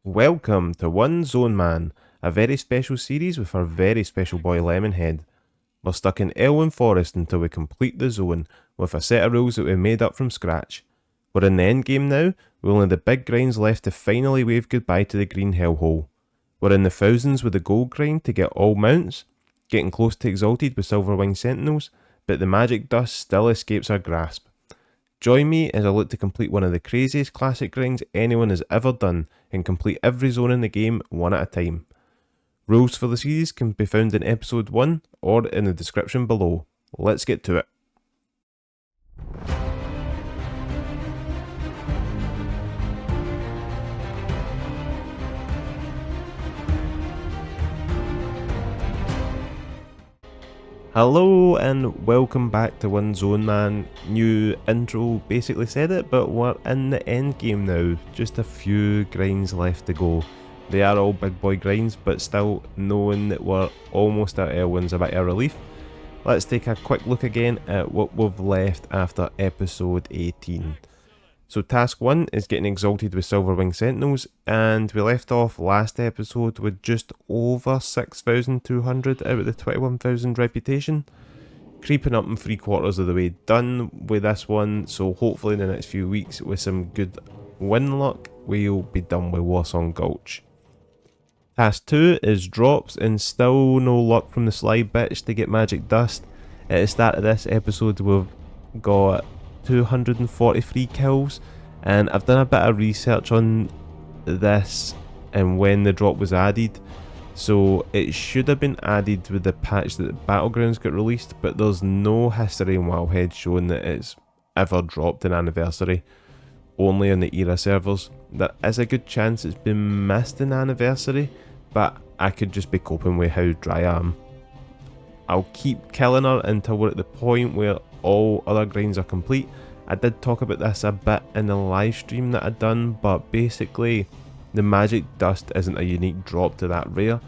Welcome to One Zone Man, a very special series with our very special boy Lemonhead. We're stuck in Elwynn Forest until we complete the zone, with a set of rules that we made up from scratch. We're in the end game now, with only the big grinds left to finally wave goodbye to the green hellhole. We're in the thousands with the gold grind to get all mounts, getting close to exalted with silver winged sentinels, but the magic dust still escapes our grasp. Join me as I look to complete one of the craziest classic grinds anyone has ever done and complete every zone in the game one at a time. Rules for the series can be found in episode 1 or in the description below. Let's get to it. Hello and welcome back to One Zone Man. New intro basically said it, but we're in the end game now. Just a few grinds left to go. They are all big boy grinds, but still knowing that we're almost at Elwynn's a bit of a relief. Let's take a quick look again at what we've left after episode 18. So task 1 is getting exalted with silver winged sentinels, and we left off last episode with just over 6,200 out of the 21,000 reputation. Creeping up and 3/4 of the way done with this one, so hopefully in the next few weeks with some good win luck we'll be done with Warsong Gulch. Task 2 is drops, and still no luck from the slide bitch to get magic dust. At the start of this episode we've got 243 kills, and I've done a bit of research on this and when the drop was added, so it should have been added with the patch that Battlegrounds got released, but there's no history in Wildhead showing that it's ever dropped an anniversary, only on the era servers. There is a good chance it's been missed in anniversary, but I could just be coping with how dry I am. I'll keep killing her until we're at the point where all other grinds are complete. I did talk about this a bit in the live stream that I'd done, but basically the magic dust isn't a unique drop to that rare.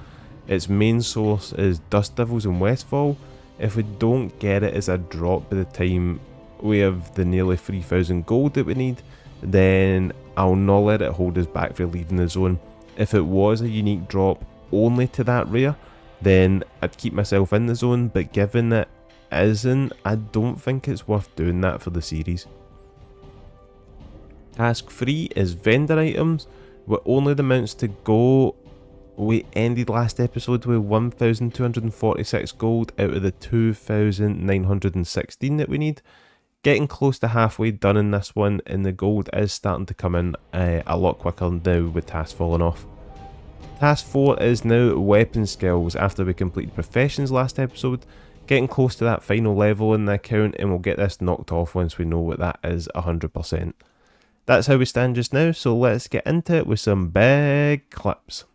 Its main source is Dust Devils in Westfall. If we don't get it as a drop by the time we have the nearly 3,000 gold that we need, then I'll not let it hold us back for leaving the zone. If it was a unique drop only to that rare, then I'd keep myself in the zone, but given it isn't, I don't think it's worth doing that for the series. Task 3 is vendor items, with only the mounts to go. We ended last episode with 1,246 gold out of the 2,916 that we need. Getting close to halfway done in this one, and the gold is starting to come in a lot quicker now with tasks falling off. Task 4 is now weapon skills after we completed professions last episode. Getting close to that final level in the account, and we'll get this knocked off once we know what that is 100%. That's how we stand just now, so let's get into it with some big clips.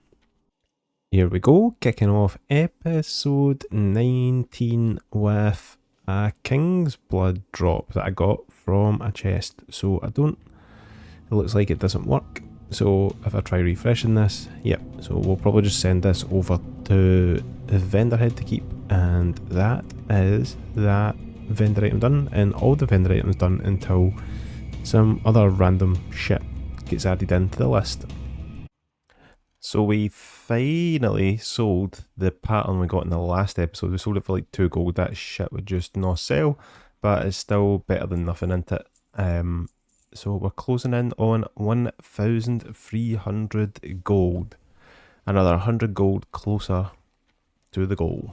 Here we go, kicking off episode 19 with a King's Blood drop that I got from a chest. So it looks like it doesn't work. So if I try refreshing this, yep, so we'll probably just send this over to the vendor head to keep, and that is that vendor item done, and all the vendor items done until some other random shit gets added into the list. So we finally sold the pattern we got in the last episode. We sold it for like 2 gold. That shit would just not sell, but it's still better than nothing, isn't it? So we're closing in on 1,300 gold. Another 100 gold closer to the goal.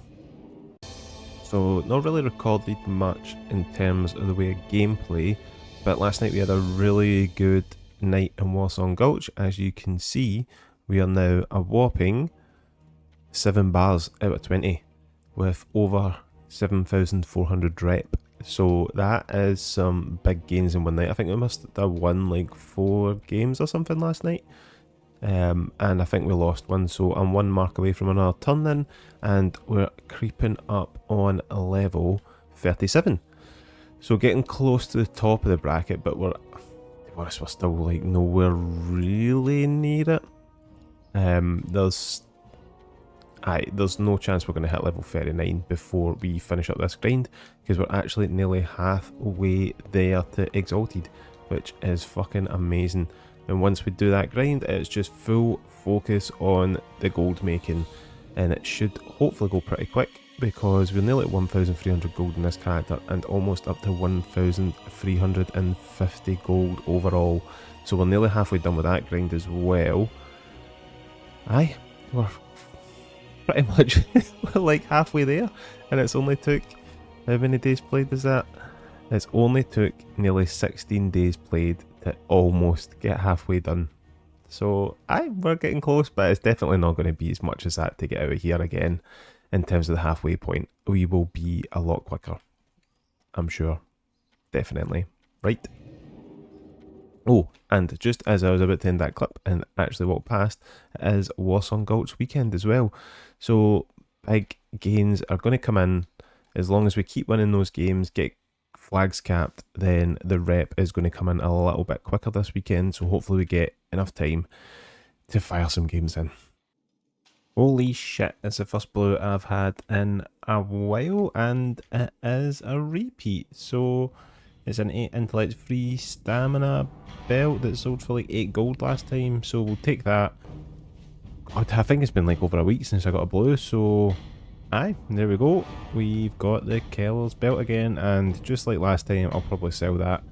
So not really recorded much in terms of the way of gameplay, but last night we had a really good night in Warsong Gulch. As you can see, we are now a whopping 7 bars out of 20 with over 7,400 rep. So that is some big gains in one night. I think we must have won like 4 games or something last night. And I think we lost one, so I'm 1 mark away from another turn in, and we're creeping up on level 37. So getting close to the top of the bracket, but we're still like nowhere really near it. There's no chance we're going to hit level 39 before we finish up this grind, because we're actually nearly halfway there to exalted, which is fucking amazing. And once we do that grind, it's just full focus on the gold making, and it should hopefully go pretty quick because we're nearly at 1,300 gold in this character and almost up to 1,350 gold overall. So we're nearly halfway done with that grind as well. Aye, we're pretty much we're like halfway there, and it's only took, how many days played is that? It's only took nearly 16 days played to almost get halfway done. So aye, we're getting close, but it's definitely not going to be as much as that to get out of here again. In terms of the halfway point, we will be a lot quicker, I'm sure. Definitely. Right. Oh, and just as I was about to end that clip and actually walk past, it is Warsong Gulch weekend as well. So big gains are going to come in. As long as we keep winning those games, get flags capped, then the rep is going to come in a little bit quicker this weekend. So hopefully we get enough time to fire some games in. Holy shit, it's the first blue I've had in a while, and it is a repeat. So it's an 8 intellect free stamina belt that sold for like 8 gold last time, so we'll take that. God, I think it's been like over a week since I got a blue, so aye, there we go. We've got the Keller's belt again, and just like last time, I'll probably sell that.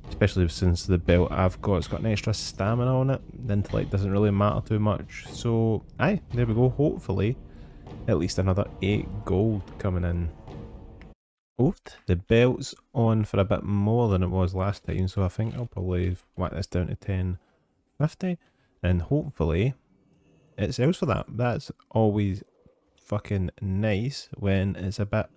Especially since the belt I've got, it's got an extra stamina on it. The intellect doesn't really matter too much. So, aye, there we go. Hopefully, at least another 8 gold coming in. Oofed. The belt's on for a bit more than it was last time, so I think I'll probably whack this down to 1050. And hopefully, it sells for that. That's always fucking nice when it's a bit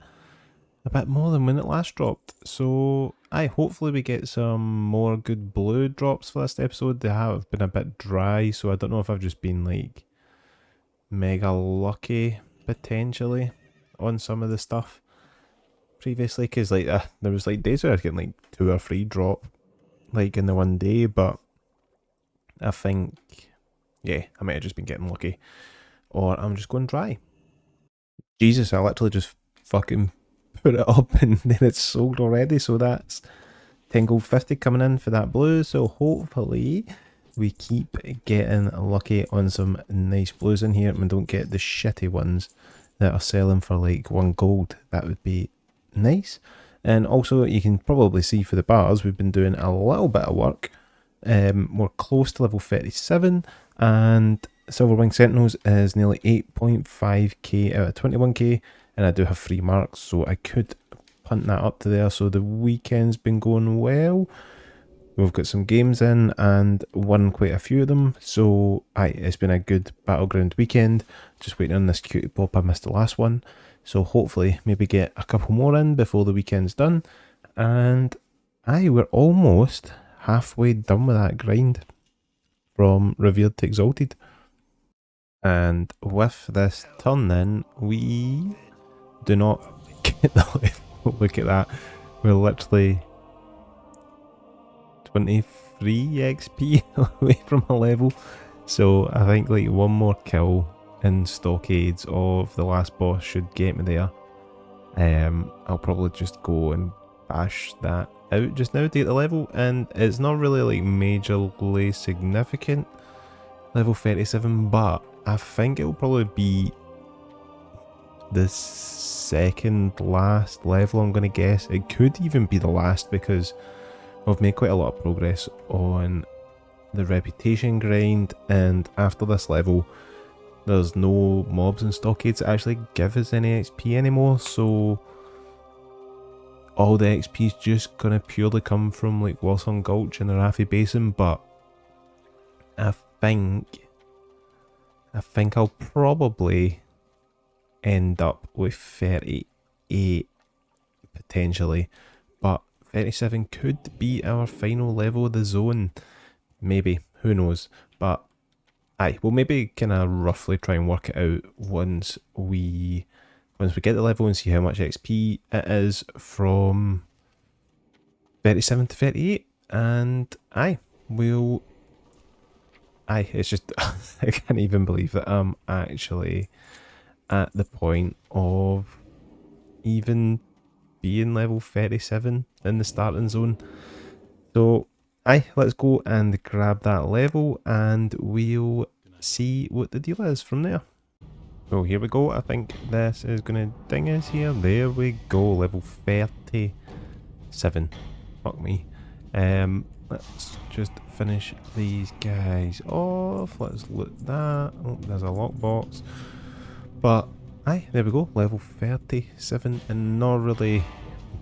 more than when it last dropped. So hopefully we get some more good blue drops for this episode. They have been a bit dry, so I don't know if I've just been like mega lucky potentially on some of the stuff previously, because like there was like days where I was getting like 2 or 3 drop like in the one day, but I think yeah, I might have just been getting lucky, or I'm just going dry. Jesus, I literally just fucking put it up and then it's sold already, so that's 10 gold 50 coming in for that blue. So hopefully we keep getting lucky on some nice blues in here and we don't get the shitty ones that are selling for like 1 gold. That would be nice. And also you can probably see for the bars we've been doing a little bit of work. We're close to level 37, and Silverwing Sentinels is nearly 8.5k out of 21k, and I do have 3 marks, so I could punt that up to there. So the weekend's been going well. We've got some games in and won quite a few of them, so it's been a good Battleground weekend. Just waiting on this cutie pop, I missed the last one, so hopefully maybe get a couple more in before the weekend's done. And we're almost halfway done with that grind from Revered to Exalted. And with this turn then, we do not get the level. Look at that. We're literally 23 XP away from a level. So I think like 1 more kill in stockades of the last boss should get me there. I'll probably just go and bash that out just now to get the level, and it's not really like majorly significant, level 37, but I think it will probably be the second last level, I'm going to guess. It could even be the last because we've made quite a lot of progress on the reputation grind, and after this level there's no mobs and stockades that actually give us any XP anymore, so all the XP is just going to purely come from like Warsong Gulch and Arathi Basin. But I think I'll probably end up with 38 potentially, but 37 could be our final level of the zone, maybe, who knows. But we'll maybe kind of roughly try and work it out once we get the level and see how much XP it is from 37 to 38, and we'll it's just I can't even believe that I'm actually at the point of even being level 37 in the starting zone. So Aye, let's go and grab that level and we'll see what the deal is from there. So here we go, I think this is going to ding us here. There we go, level 37. Fuck me. Let's just finish these guys off. Let's loot that. Oh, there's a lockbox. But, aye, there we go, level 37, and not really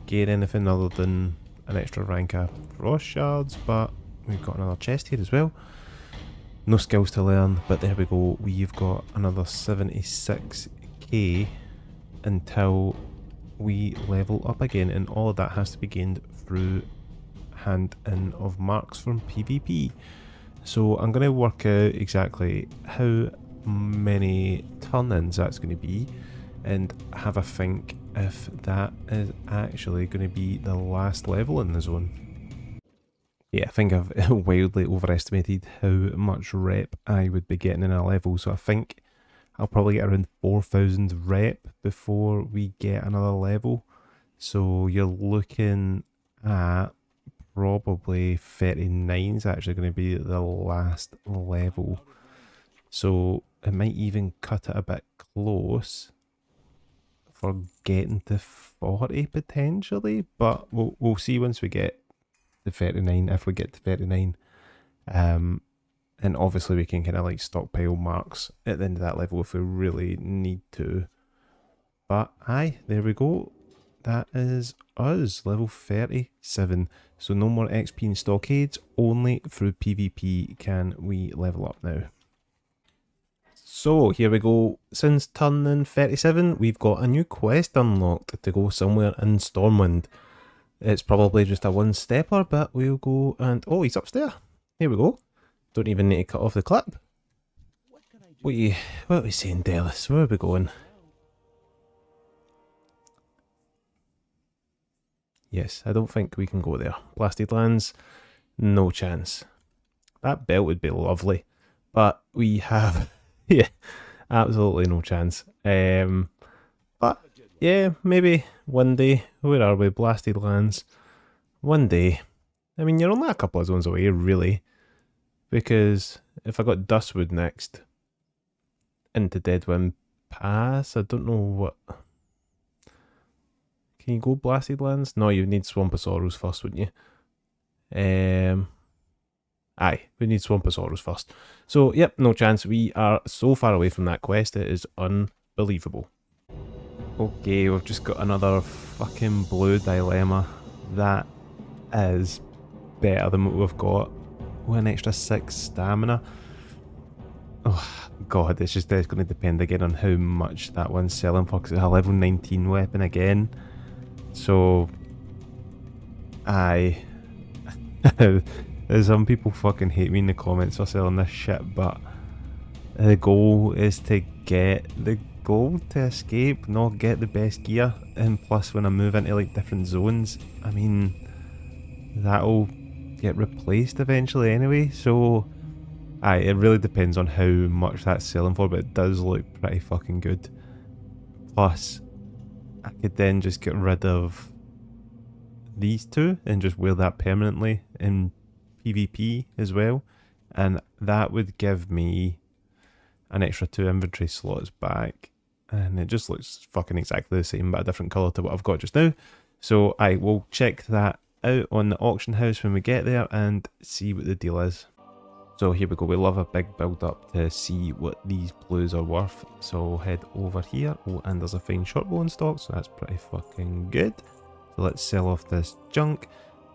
get anything other than an extra rank of frost shards, but we've got another chest here as well. No skills to learn, but there we go, we've got another 76k until we level up again, and all of that has to be gained through hand-in of marks from PvP. So I'm going to work out exactly how many turn-ins that's going to be and have a think if that is actually going to be the last level in the zone. Yeah, I think I've wildly overestimated how much rep I would be getting in a level, so I think I'll probably get around 4,000 rep before we get another level. So you're looking at probably 39 is actually going to be the last level. So it might even cut it a bit close for getting to 40 potentially, but we'll see once we get to 39, if we get to 39. And obviously we can kind of like stockpile marks at the end of that level if we really need to. But aye, there we go. That is us, level 37. So no more XP and stockades, only through PvP can we level up now. So here we go, since turning 37 we've got a new quest unlocked to go somewhere in Stormwind. It's probably just a one stepper, but we'll go and... oh, he's upstairs. Here we go. Don't even need to cut off the clip. What are we saying, Dallas? Where are we going? Yes, I don't think we can go there. Blasted lands, no chance. That belt would be lovely, but we have... yeah, absolutely no chance. But yeah, maybe one day. Where are we? Blasted lands. One day. I mean, you're only a couple of zones away, really. Because if I got Dustwood next into Deadwind Pass, I don't know what... can you go Blasted Lands? No, you need Swamp of Sorrows first, wouldn't you? Aye, we need Swamp of Sorrows first. So, yep, no chance. We are so far away from that quest, it is unbelievable. Okay, we've just got another fucking blue dilemma. That is better than what we've got. With an extra 6 stamina. Oh god, it's going to depend again on how much that one's selling for, because it's a level 19 weapon again. So, aye. Some people fucking hate me in the comments for selling this shit, but the goal is to get the gold to escape, not get the best gear. And plus, when I move into like different zones, I mean, that'll get replaced eventually anyway. So, aye, it really depends on how much that's selling for, but it does look pretty fucking good. Plus, I could then just get rid of these two and just wear that permanently in PvP as well, and that would give me an extra 2 inventory slots back, and it just looks fucking exactly the same but a different colour to what I've got just now. So I will check that out on the auction house when we get there and see what the deal is. So here we go, we love a big build up to see what these blues are worth. So head over here. Oh, and there's a fine shortbow in stock, so that's pretty fucking good. So let's sell off this junk.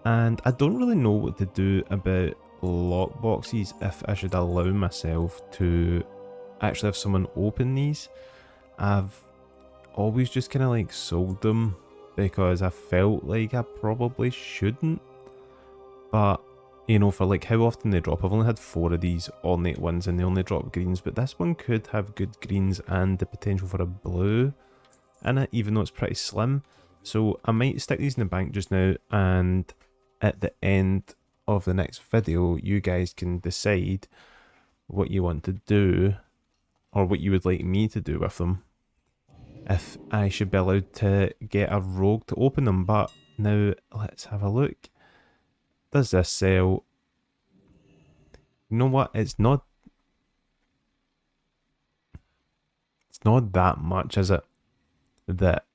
And I don't really know what to do about lockboxes, if I should allow myself to actually have someone open these. I've always just kind of like sold them because I felt like I probably shouldn't. But you know, for like how often they drop, I've only had 4 of these ornate ones and they only drop greens, but this one could have good greens and the potential for a blue in it, even though it's pretty slim. So I might stick these in the bank just now, and at the end of the next video, you guys can decide what you want to do, or what you would like me to do with them. If I should be allowed to get a rogue to open them, but now let's have a look. Does this sell? You know what? It's not that much, is it? That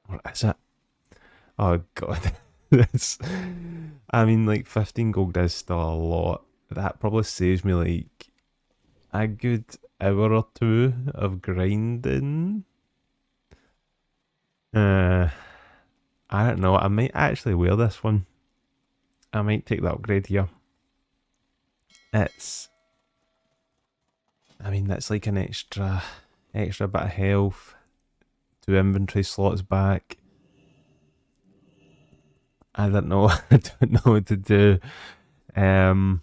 or is it? Oh god. This I mean like 15 gold is still a lot. That probably saves me like a good hour or two of grinding. Uh I don't know. I might actually wear this one. I might take the upgrade here. It's I mean that's like an extra bit of health, 2 inventory slots back. I don't know. I don't know what to do. Um,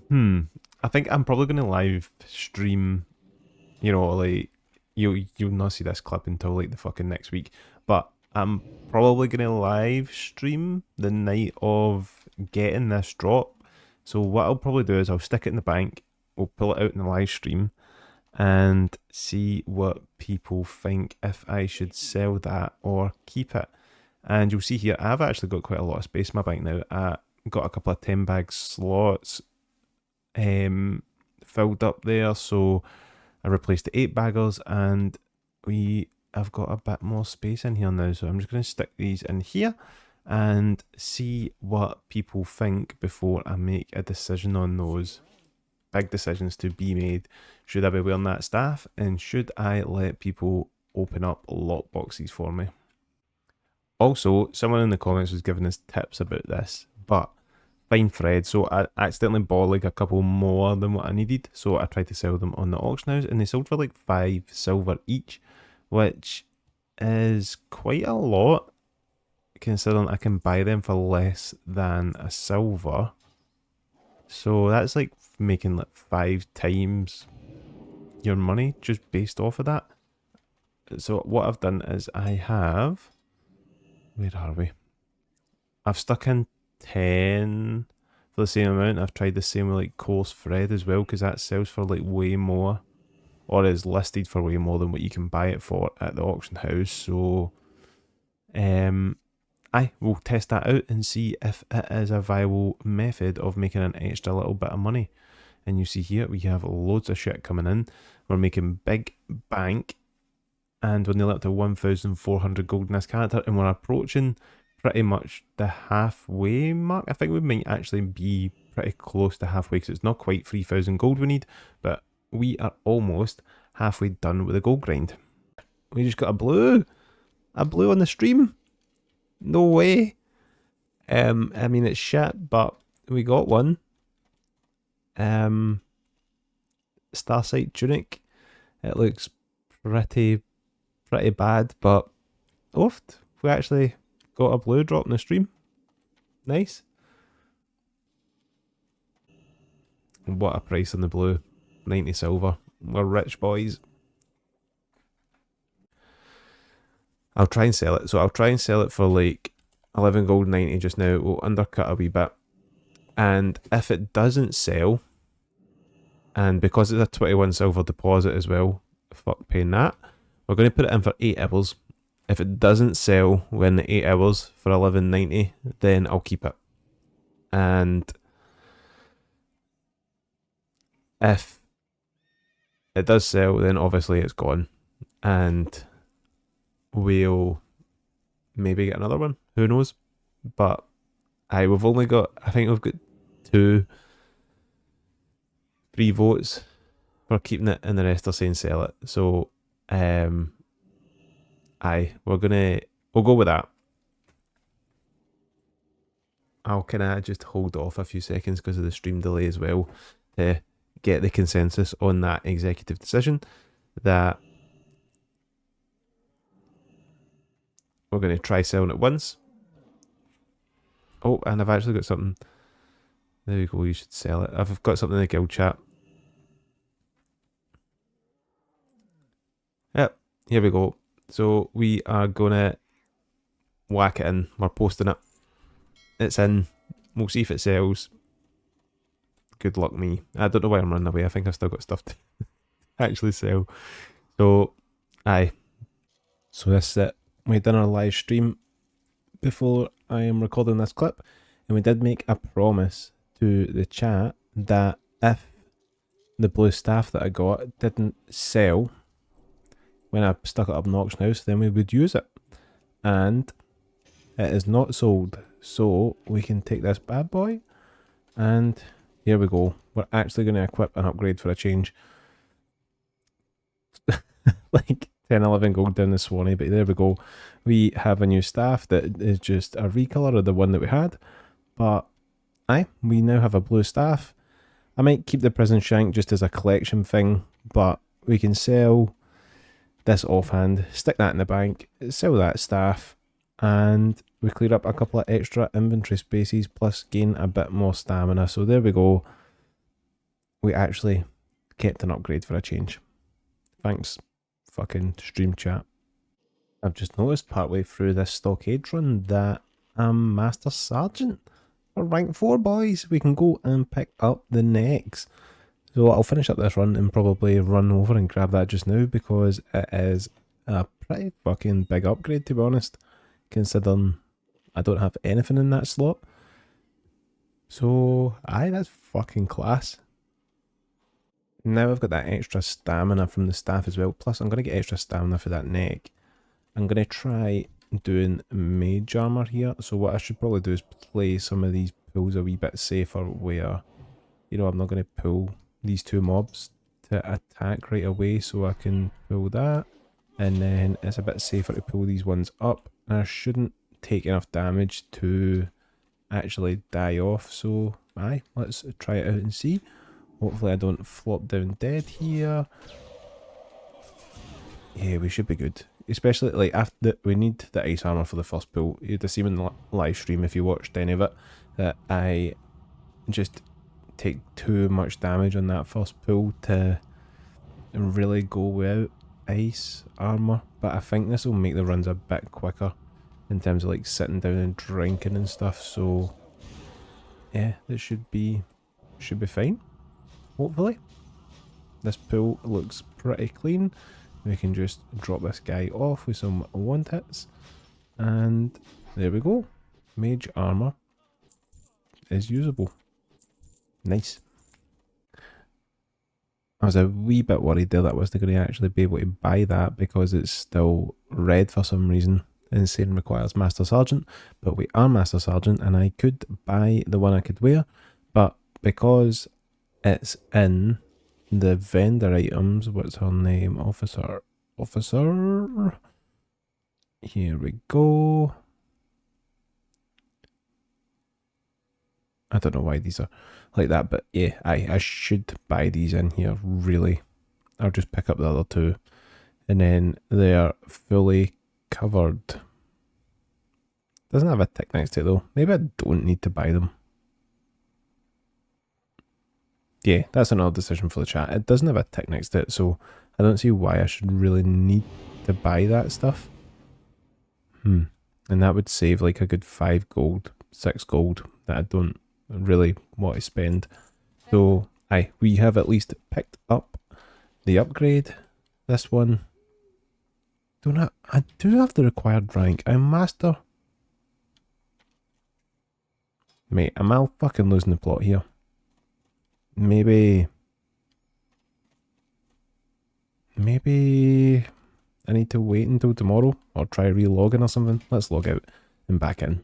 hmm. I think I'm probably gonna live stream. You know, like you'll not see this clip until like the fucking next week. But I'm probably gonna live stream the night of getting this drop. So what I'll probably do is I'll stick it in the bank. We'll pull it out in the live stream and see what people think if I should sell that or keep it. And you'll see here, I've actually got quite a lot of space in my bank now. I got a couple of 10 bag slots filled up there, so I replaced the 8 baggers and I've got a bit more space in here now. So I'm just going to stick these in here and see what people think before I make a decision on those. Big decisions to be made. Should I be wearing that staff and should I let people open up lock boxes for me? Also, someone in the comments was giving us tips about this, but find thread. So I accidentally bought like a couple more than what I needed, so I tried to sell them on the auction house, and they sold for like 5 silver each, which is quite a lot considering I can buy them for less than a silver. So that's like making like 5 times your money just based off of that. So what I've done is I have, where are we? I've stuck in 10 for the same amount. I've tried the same with like coarse thread as well, because that sells for like way more, or is listed for way more than what you can buy it for at the auction house. So I will test that out and see if it is a viable method of making an extra little bit of money. And you see here we have loads of shit coming in. We're making big bank, and we're nearly up to 1,400 gold in this character, and we're approaching pretty much the halfway mark. I think we might actually be pretty close to halfway, because it's not quite 3,000 gold we need, but we are almost halfway done with the gold grind. We just got a blue on the stream. No way. I mean it's shit, but we got one. Starsight tunic. It looks pretty bad, but oofed. We actually got a blue drop in the stream. Nice. What a price on the blue. 90 silver. We're rich boys. I'll try and sell it. So I'll try and sell it for like 11 gold 90 just now. We'll undercut a wee bit. And if it doesn't sell, and because it's a 21 silver deposit as well, fuck paying that, we're going to put it in for 8 hours. If it doesn't sell within the 8 hours for 11.90, then I'll keep it. And if it does sell, then obviously it's gone. And we'll maybe get another one. Who knows? But we've only got, I think we've got 2 free votes for keeping it, and the rest are saying sell it. So, we'll go with that. I'll kind of just hold off a few seconds because of the stream delay as well to get the consensus on that executive decision that we're going to try selling it once. Oh, and I've actually got something. There we go, you should sell it. I've got something in the guild chat. Yep, here we go. So we are going to whack it in. We're posting it. It's in. We'll see if it sells. Good luck me. I don't know why I'm running away. I think I've still got stuff to actually sell. So, aye. So this is it. We've done our live stream before I am recording this clip. And we did make a promise to the chat that if the blue staff that I got didn't sell when I stuck it up in the auction house, then we would use it. And it is not sold. So we can take this bad boy and here we go. We're actually going to equip an upgrade for a change. Like 10, 11 gold down the Swanee, but there we go. We have a new staff that is just a recolor of the one that we had. But aye, we now have a blue staff. I might keep the prison shank just as a collection thing, but we can sell this offhand, stick that in the bank, sell that staff, and we clear up a couple of extra inventory spaces plus gain a bit more stamina. So there we go. We actually kept an upgrade for a change. Thanks, fucking stream chat. I've just noticed partway through this stockade run that I'm Master Sergeant. We're rank 4, boys. We can go and pick up the next. So I'll finish up this run and probably run over and grab that just now because it is a pretty fucking big upgrade, to be honest, considering I don't have anything in that slot. So aye, that's fucking class. Now I've got that extra stamina from the staff as well, plus I'm going to get extra stamina for that neck. I'm going to try doing mage armor here, so what I should probably do is play some of these pulls a wee bit safer where, you know, I'm not going to pull these two mobs to attack right away, so I can pull that, and then it's a bit safer to pull these ones up, and I shouldn't take enough damage to actually die off, so aye, let's try it out and see. Hopefully I don't flop down dead here. Yeah, we should be good. Especially, like, after we need the ice armor for the first pull. You'd have seen in the live stream, if you watched any of it, that I just take too much damage on that first pull to really go without ice armor. But I think this will make the runs a bit quicker in terms of, like, sitting down and drinking and stuff. So, yeah, this should be fine. Hopefully. This pull looks pretty clean. We can just drop this guy off with some one hits. And there we go. Mage armor is usable. Nice. I was a wee bit worried there that I wasn't going to actually be able to buy that because it's still red for some reason. And saying requires Master Sergeant. But we are Master Sergeant and I could buy the one I could wear. But because it's in the vendor items, what's her name? Officer. Here we go. I don't know why these are like that, but yeah, I should buy these in here, really. I'll just pick up the other two. And then they're fully covered. Doesn't have a tick next to it though. Maybe I don't need to buy them. Yeah, that's another decision for the chat. It doesn't have a tick next to it, so I don't see why I should really need to buy that stuff. And that would save like a good 5 gold, 6 gold that I don't really want to spend. So, aye, we have at least picked up the upgrade. This one. I do have the required rank. I'm Master. Mate, am I fucking losing the plot here? Maybe I need to wait until tomorrow or try re-logging or something. Let's log out and back in.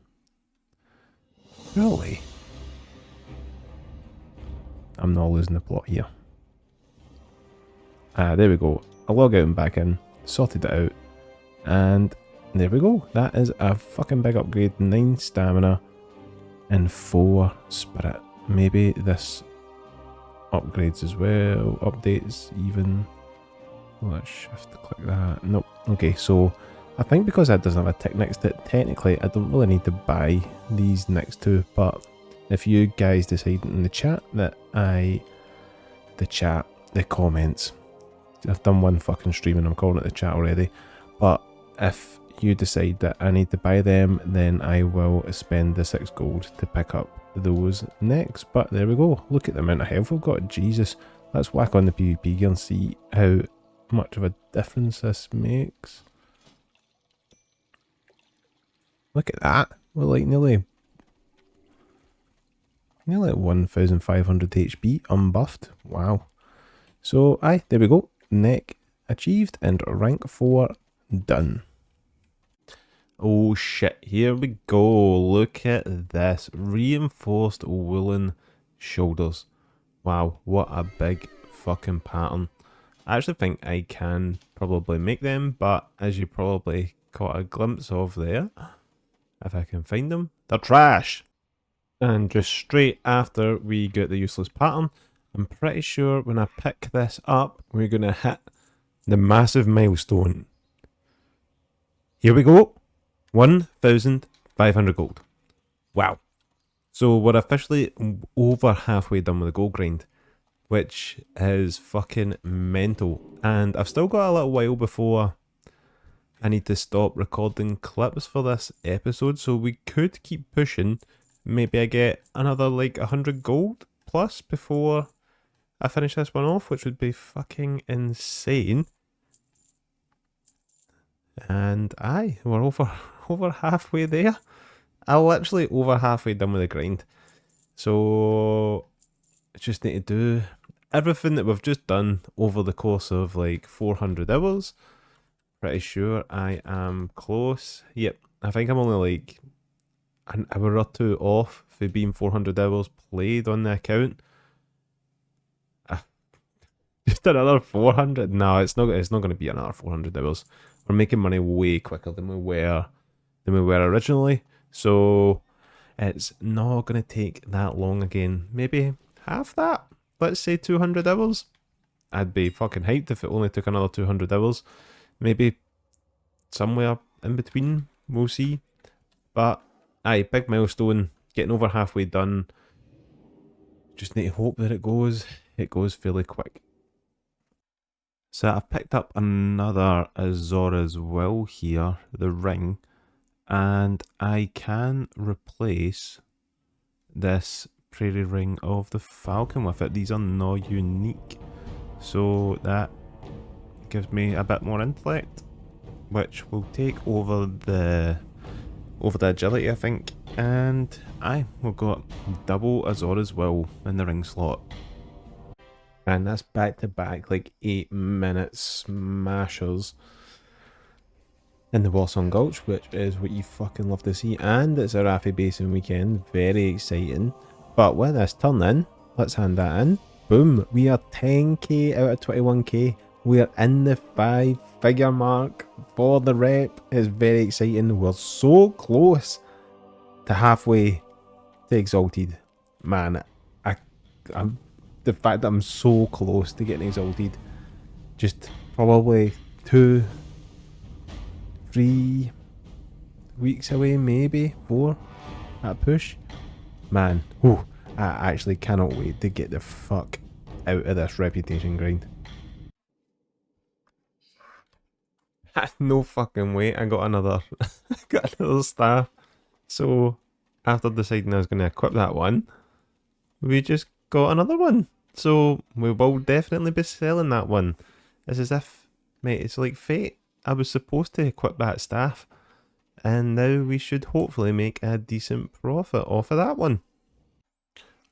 Really? I'm not losing the plot here. There we go. I'll log out and back in. Sorted it out. And there we go. That is a fucking big upgrade. 9 stamina and 4 spirit. Maybe this upgrades as well, updates even. Let's shift click that. Nope. Okay, so I think because that doesn't have a tick next to it, technically I don't really need to buy these next two, but if you guys decide in the chat that the comments, I've done one fucking stream and I'm calling it the chat already, but if you decide that I need to buy them, then I will spend the 6 gold to pick up those next. But there we go. Look at the amount of health we've got. Jesus. Let's whack on the PvP gear and see how much of a difference this makes. Look at that. We're like nearly Nearly at 1500 HP, unbuffed. Wow. So, aye, there we go. Neck achieved and rank 4 done. Oh shit, here we go. Look at this. Reinforced woolen shoulders. Wow, what a big fucking pattern. I actually think I can probably make them, but as you probably caught a glimpse of there, if I can find them, they're trash. And just straight after we get the useless pattern, I'm pretty sure when I pick this up, we're going to hit the massive milestone. Here we go. 1,500 gold. Wow. So we're officially over halfway done with the gold grind, which is fucking mental. And I've still got a little while before I need to stop recording clips for this episode, so we could keep pushing. Maybe I get another like 100 gold plus before I finish this one off, which would be fucking insane. And aye, we're over halfway there. I'm literally over halfway done with the grind. So I just need to do everything that we've just done over the course of like 400 hours. Pretty sure I am close. Yep, I think I'm only like an hour or two off for being 400 hours played on the account. Just another 400? No, it's not going to be another 400 hours. We're making money way quicker than we were originally. So it's not going to take that long again. Maybe half that. Let's say 200 hours. I'd be fucking hyped if it only took another 200 hours. Maybe somewhere in between. We'll see. But aye, big milestone. Getting over halfway done. Just need to hope that it goes fairly quick. So I've picked up another Azor's Will here, the ring, and I can replace this prairie ring of the falcon with it. These are not unique, so that gives me a bit more intellect, which will take over the agility, I think. And aye, we've got double Azor's Will in the ring slot. And that's back to back, like 8-minute smashers in the Warsong Gulch, which is what you fucking love to see. And it's Arathi Basin weekend, very exciting. But with this turn in, let's hand that in. Boom, we are 10k out of 21k. We are in the 5-figure mark for the rep. It's very exciting. We're so close to halfway to exalted. Man, I'm the fact that I'm so close to getting exalted, just probably 2-3 weeks away, maybe 4 at push. Man, whew, I actually cannot wait to get the fuck out of this reputation grind. No fucking way, I got another staff. So after deciding I was going to equip that one, we just got another one. So we will definitely be selling that one. It's as if, mate, it's like fate. I was supposed to equip that staff, and now we should hopefully make a decent profit off of that one.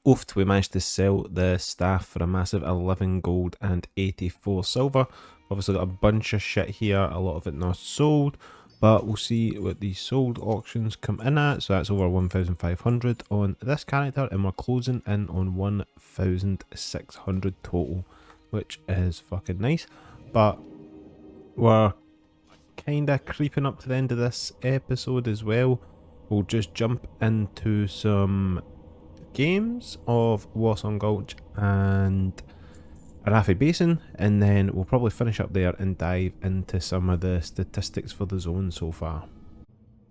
Oofed, we managed to sell the staff for a massive 11 gold and 84 silver. Obviously got a bunch of shit here, a lot of it not sold, but we'll see what these sold auctions come in at. So that's over 1,500 on this character, and we're closing in on 1,600 total, which is fucking nice. But we're kind of creeping up to the end of this episode as well. We'll just jump into some games of Warsong Gulch and Arathi Basin, and then we'll probably finish up there and dive into some of the statistics for the zone so far.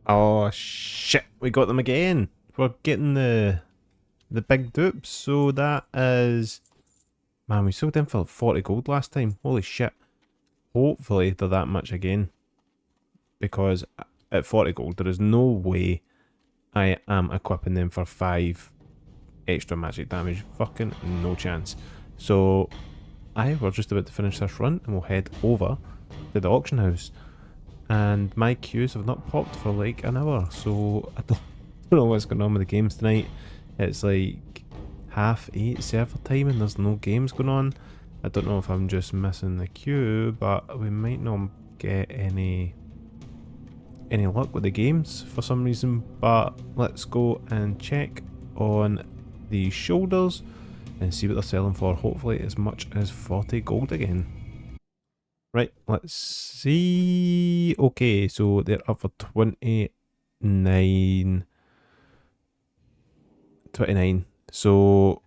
Oh shit, we got them again. We're getting the big dupes, so that is... Man, we sold them for 40 gold last time. Holy shit. Hopefully they're that much again, because at 40 gold there is no way I am equipping them for 5 extra magic damage. Fucking no chance. So we're just about to finish this run and we'll head over to the auction house. And my queues have not popped for like an hour, so I don't know what's going on with the games tonight. It's like 8:30 server time and there's no games going on. I don't know if I'm just missing the queue, but we might not get any luck with the games for some reason. But let's go and check on the shoulders and see what they're selling for. Hopefully as much as 40 gold again. Right, let's see. Okay, so they're up for 29. So,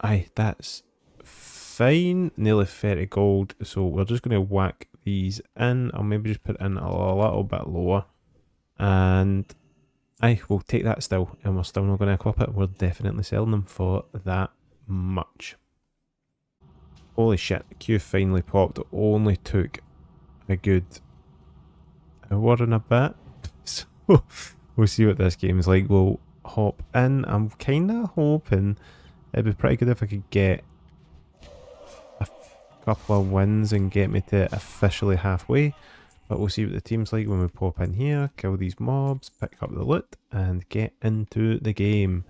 aye, that's fine. Nearly 30 gold. So we're just going to whack these in. I'll maybe just put in a little bit lower. And aye, we'll take that still. And we're still not going to equip it. We're definitely selling them for that much. Holy shit, the queue finally popped. It only took a good hour and a bit. So we'll see what this game is like. We'll hop in. I'm kind of hoping it'd be pretty good if I could get a couple of wins and get me to officially halfway. But we'll see what the team's like when we pop in here, kill these mobs, pick up the loot, and get into the game.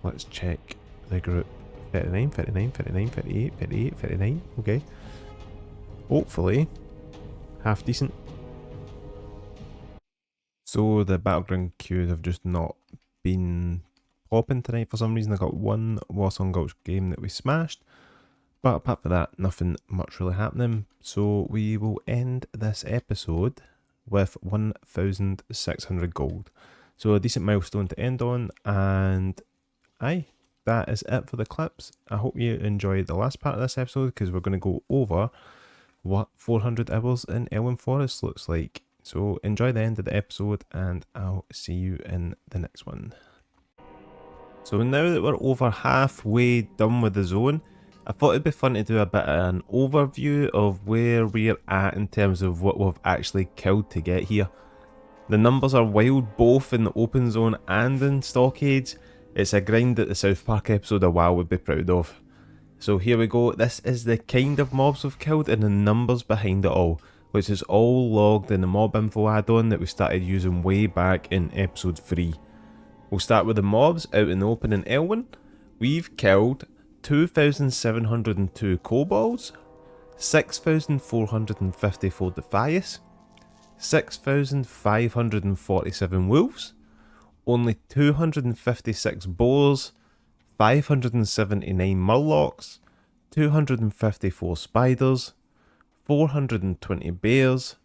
Let's check the group. 39, 39, 39, 38, 38, 39. Okay. Hopefully, half decent. So the Battleground queues have just not been popping tonight for some reason. I got one Warsong Gulch game that we smashed. But apart from that, nothing much really happening. So we will end this episode with 1,600 gold. So a decent milestone to end on. And aye, that is it for the clips. I hope you enjoyed the last part of this episode because we're going to go over what 400 hours in Elwynn Forest looks like. So enjoy the end of the episode and I'll see you in the next one. So now that we're over halfway done with the zone, I thought it'd be fun to do a bit of an overview of where we're at in terms of what we've actually killed to get here. The numbers are wild both in the open zone and in stockades. It's a grind that the South Park episode of WoW would be proud of. So here we go, this is the kind of mobs we've killed and the numbers behind it all, which is all logged in the mob info add-on that we started using way back in episode 3. We'll start with the mobs out in the open in Elwynn. We've killed 2,702 kobolds, 6,454 defias, 6,547 wolves, only 256 boars, 579 murlocs, 254 spiders, 420 bears,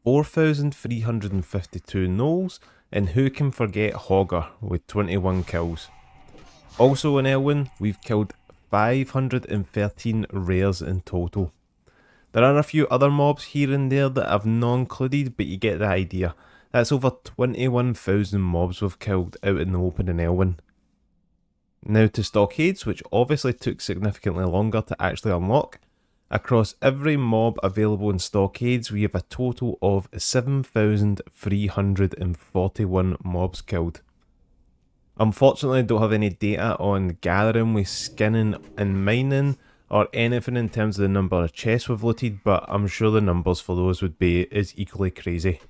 4,352 gnolls, and who can forget Hogger with 21 kills. Also in Elwynn, we've killed 513 rares in total. There are a few other mobs here and there that I've not included, but you get the idea. That's over 21,000 mobs we've killed out in the open in Elwynn. Now to stockades, which obviously took significantly longer to actually unlock. Across every mob available in stockades, we have a total of 7,341 mobs killed. Unfortunately, I don't have any data on gathering with skinning and mining, or anything in terms of the number of chests we've looted, but I'm sure the numbers for those would be as equally crazy.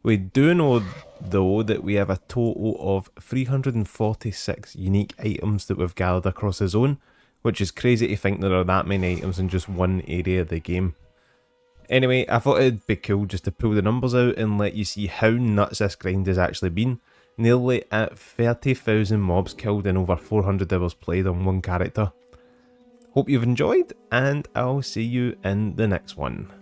We do know though that we have a total of 346 unique items that we've gathered across the zone, which is crazy to think there are that many items in just one area of the game. Anyway, I thought it'd be cool just to pull the numbers out and let you see how nuts this grind has actually been. Nearly at 30,000 mobs killed and over 400 hours played on one character. Hope you've enjoyed, and I'll see you in the next one.